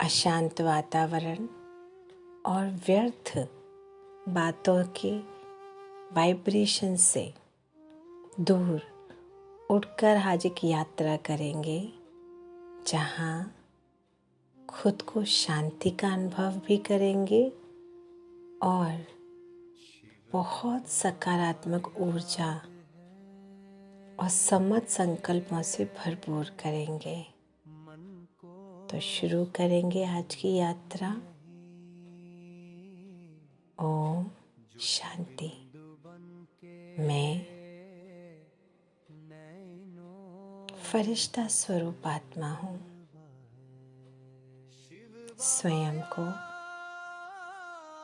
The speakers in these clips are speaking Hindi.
अशांत वातावरण और व्यर्थ बातों के वाइब्रेशन से दूर उठकर आज एक यात्रा करेंगे जहाँ खुद को शांति का अनुभव भी करेंगे और बहुत सकारात्मक ऊर्जा और सम्मत संकल्पों से भरपूर करेंगे। तो शुरू करेंगे आज की यात्रा। ओम शांति। मैं फरिश्ता स्वरूप आत्मा हूँ। स्वयं को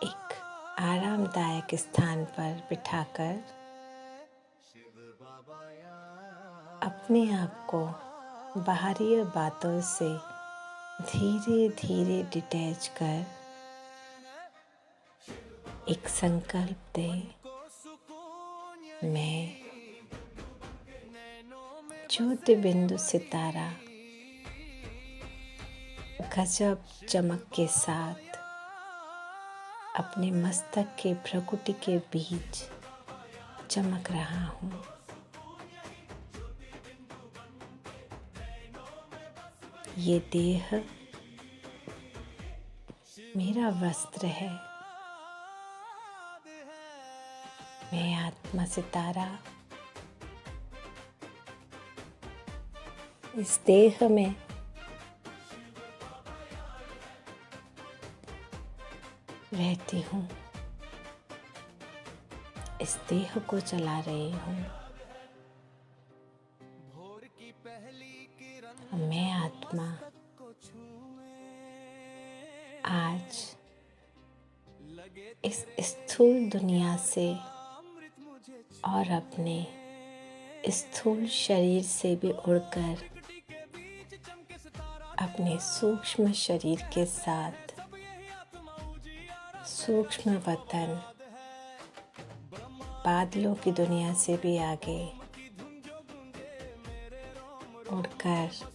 एक आरामदायक स्थान पर बिठाकर अपने आप को बाहरी बातों से धीरे धीरे डिटैच कर एक संकल्प दे, मैं ज्योति बिंदु सितारा गजब चमक के साथ अपने मस्तक के भ्रुकुटी के बीच चमक रहा हूँ। ये देह मेरा वस्त्र है। मैं आत्मा सितारा इस देह में रहती हूँ, इस देह को चला रही हूँ। मैं आत्मा आज इस स्थूल दुनिया से और अपने स्थूल शरीर से भी उड़कर अपने सूक्ष्म शरीर के साथ सूक्ष्म वतन बादलों की दुनिया से भी आगे उड़कर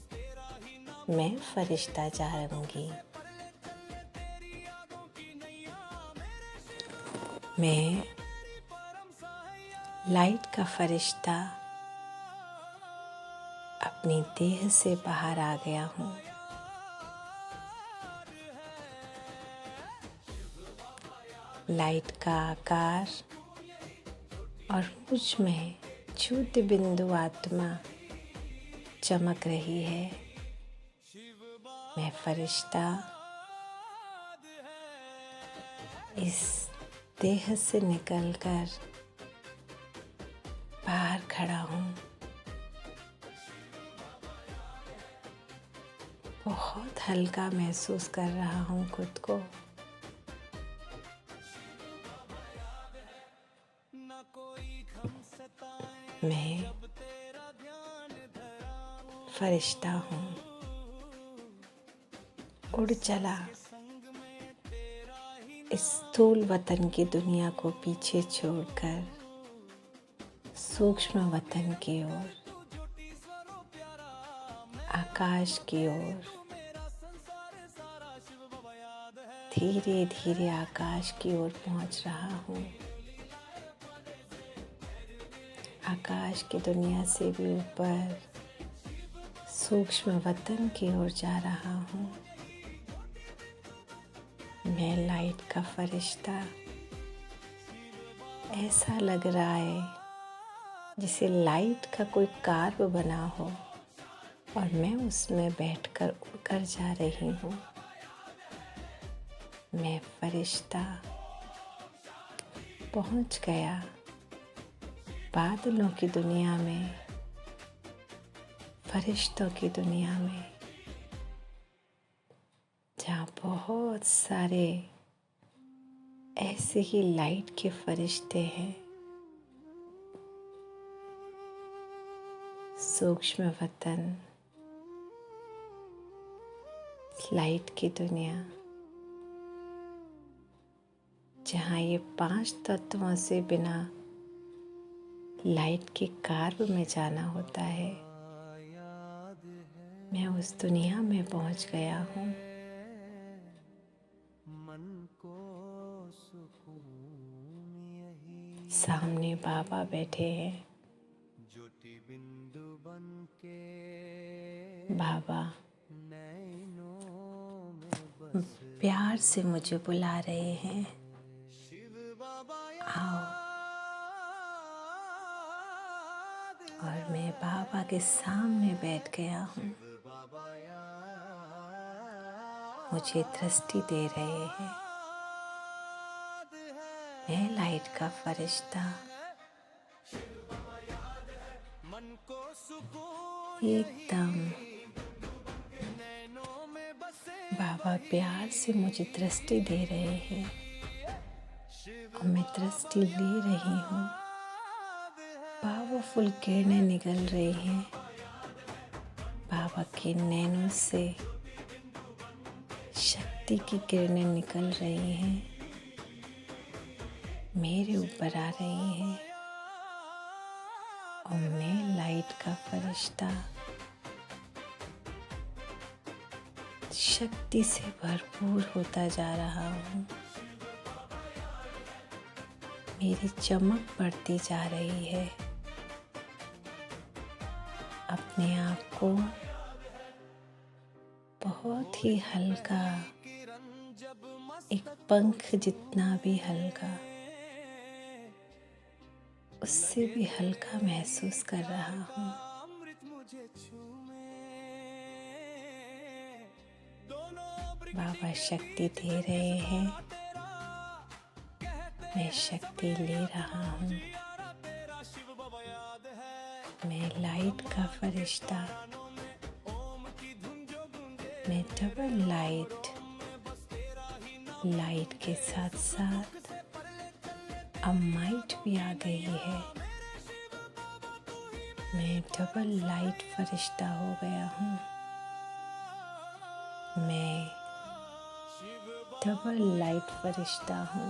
मैं फरिश्ता जाऊंगी। मैं लाइट का फरिश्ता अपनी देह से बाहर आ गया हूँ। लाइट का आकार और मुझ में ज्योति बिंदु आत्मा चमक रही है। मैं फरिश्ता इस देह से निकलकर बाहर खड़ा हूँ। बहुत हल्का महसूस कर रहा हूँ खुद को। मैं फरिश्ता हूँ। उड़ चला इस स्थूल वतन की दुनिया को पीछे छोड़कर सूक्ष्म वतन की ओर, आकाश की ओर। धीरे धीरे आकाश की ओर पहुंच रहा हूँ। आकाश की दुनिया से भी ऊपर सूक्ष्म वतन की ओर जा रहा हूँ। मैं लाइट का फरिश्ता ऐसा लग रहा है जैसे लाइट का कोई कार्व बना हो और मैं उसमें बैठकर उड़कर जा रही हूँ। मैं फरिश्ता पहुँच गया बादलों की दुनिया में, फरिश्तों की दुनिया में, जहाँ बहुत सारे ऐसे ही लाइट के फरिश्ते हैं। सूक्ष्म वतन, लाइट की दुनिया, जहाँ ये 5 तत्वों से बिना लाइट के कार्व में जाना होता है। मैं उस दुनिया में पहुंच गया हूँ। सामने बाबा बैठे हैं। बाबा प्यार से मुझे बुला रहे हैं, आओ। और मैं बाबा के सामने बैठ गया हूँ। मुझे दृष्टि दे रहे हैं। मैं लाइट का फरिश्ता, एकदम। बाबा प्यार से मुझे दृष्टि दे रहे हैं और मैं दृष्टि ले रही हूँ। पावरफुल किरणें निकल रही हैं बाबा के नैनों से। शक्ति की किरणें निकल रही हैं, मेरे ऊपर आ रही हैं और मैं लाइट का फरिश्ता शक्ति से भरपूर होता जा रहा हूँ। मेरी चमक बढ़ती जा रही है। अपने आप को बहुत ही हल्का, एक पंख जितना भी हल्का, उससे भी हल्का महसूस कर रहा हूँ। बाबा शक्ति दे रहे हैं, मैं शक्ति ले रहा हूँ। मैं लाइट का फरिश्ता, मैं डबल लाइट के साथ साथ अब माइट भी आ गई है। मैं डबल लाइट फरिश्ता हो गया हूँ। मैं डबल लाइट फरिश्ता हूँ।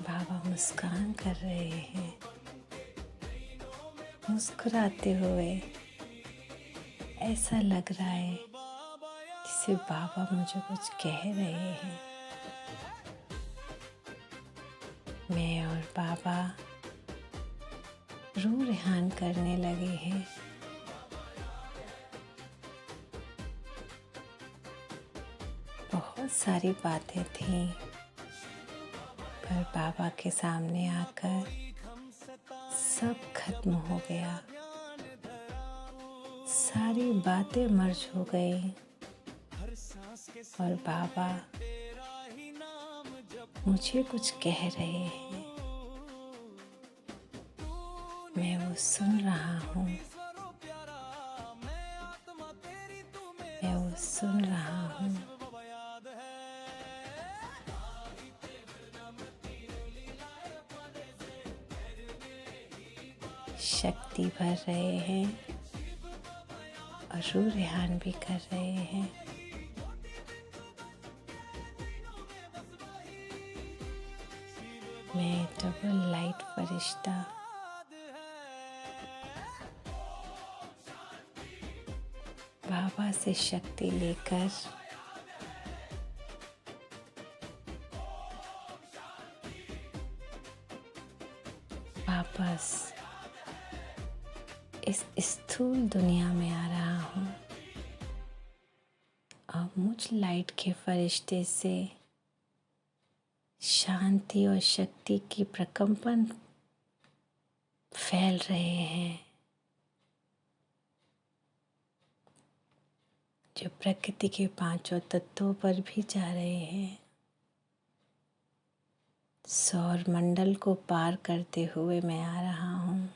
बाबा मुस्कान कर रहे हैं, मुस्कुराते हुए। ऐसा लग रहा है जैसे बाबा मुझे कुछ कह रहे हैं। मैं और बाबा रूह रेहान करने लगे हैं। बहुत सारी बातें थीं, पर बाबा के सामने आकर सब खत्म हो गया। सारी बातें मर्ज हो गई और बाबा मुझे कुछ कह रहे हैं। मैं वो सुन रहा हूँ, मैं वो सुन रहा हूँ। शक्ति भर रहे हैं और रूह रेहान भी कर रहे हैं। मैं डबल लाइट फरिश्ता, बाबा से शक्ति लेकर वापस इस स्थूल दुनिया में आ रहा हूँ। अब मुझ लाइट के फरिश्ते से शांति और शक्ति की प्रकंपन फैल रहे हैं, जो प्रकृति के पांचों तत्वों पर भी जा रहे हैं। सौर मंडल को पार करते हुए मैं आ रहा हूँ।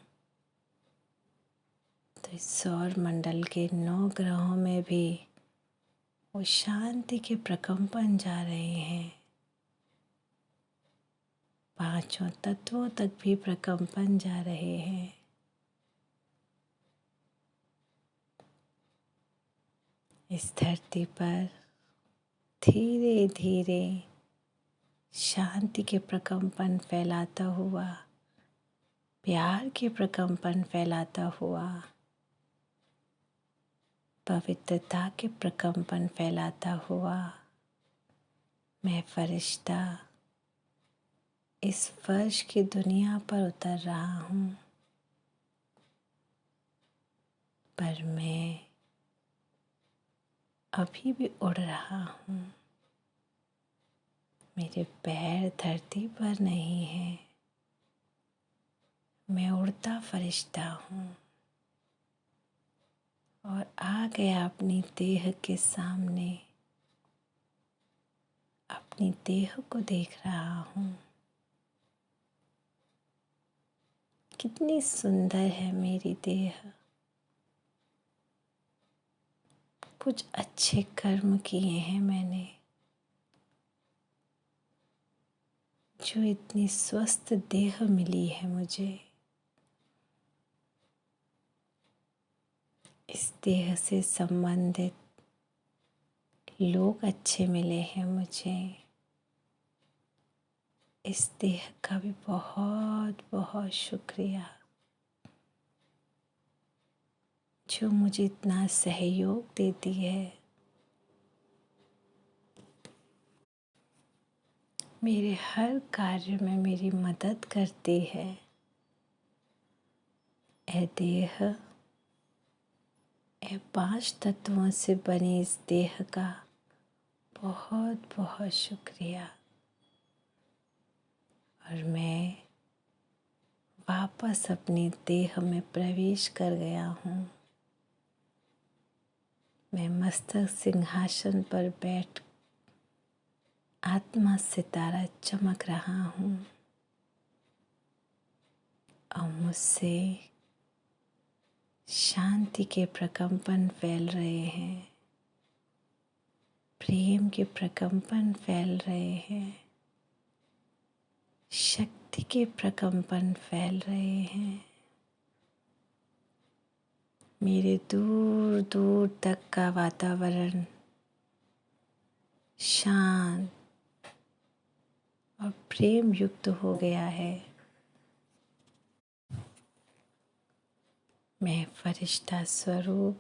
तो इस सौर मंडल के 9 ग्रहों में भी वो शांति के प्रकंपन जा रहे हैं। पांचों तत्वों तक भी प्रकंपन जा रहे हैं। इस धरती पर धीरे धीरे शांति के प्रकंपन फैलाता हुआ, प्यार के प्रकंपन फैलाता हुआ पवित्रता के प्रकंपन फैलाता हुआ मैं फरिश्ता इस फर्श की दुनिया पर उतर रहा हूँ। पर मैं अभी भी उड़ रहा हूँ। मेरे पैर धरती पर नहीं हैं। मैं उड़ता फरिश्ता हूँ और आ गया अपनी देह के सामने। अपनी देह को देख रहा हूँ। कितनी सुंदर है मेरी देह। कुछ अच्छे कर्म किए हैं मैंने, जो इतनी स्वस्थ देह मिली है मुझे। इस देह से संबंधित लोग अच्छे मिले हैं मुझे। इस देह का भी बहुत बहुत शुक्रिया, जो मुझे इतना सहयोग देती है। मेरे हर कार्य में मेरी मदद करती है। ए देह, ए 5 तत्वों से बने इस देह का बहुत बहुत शुक्रिया। और मैं वापस अपनी देह में प्रवेश कर गया हूँ। मैं मस्तक सिंहासन पर बैठ आत्मा सितारा चमक रहा हूँ और मुझसे शांति के प्रकंपन फैल रहे हैं, प्रेम के प्रकंपन फैल रहे हैं, शक्ति के प्रकंपन फैल रहे हैं। मेरे दूर दूर तक का वातावरण शांत और प्रेम युक्त हो गया है। मैं फरिश्ता स्वरूप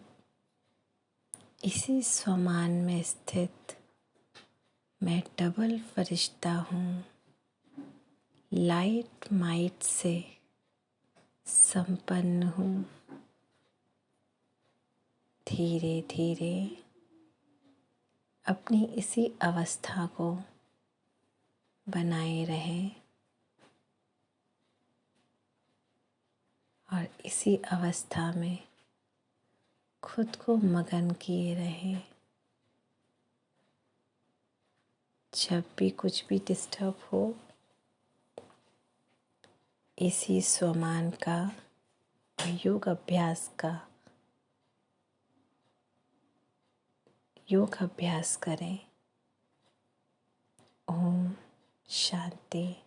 इसी स्वमान में स्थित मैं डबल फरिश्ता हूँ। लाइट माइट से संपन्न हूँ। धीरे धीरे अपनी इसी अवस्था को बनाए रहें और इसी अवस्था में खुद को मगन किए रहें। जब भी कुछ भी डिस्टर्ब हो, इसी स्वमान का योग अभ्यास करें। ओम शांति।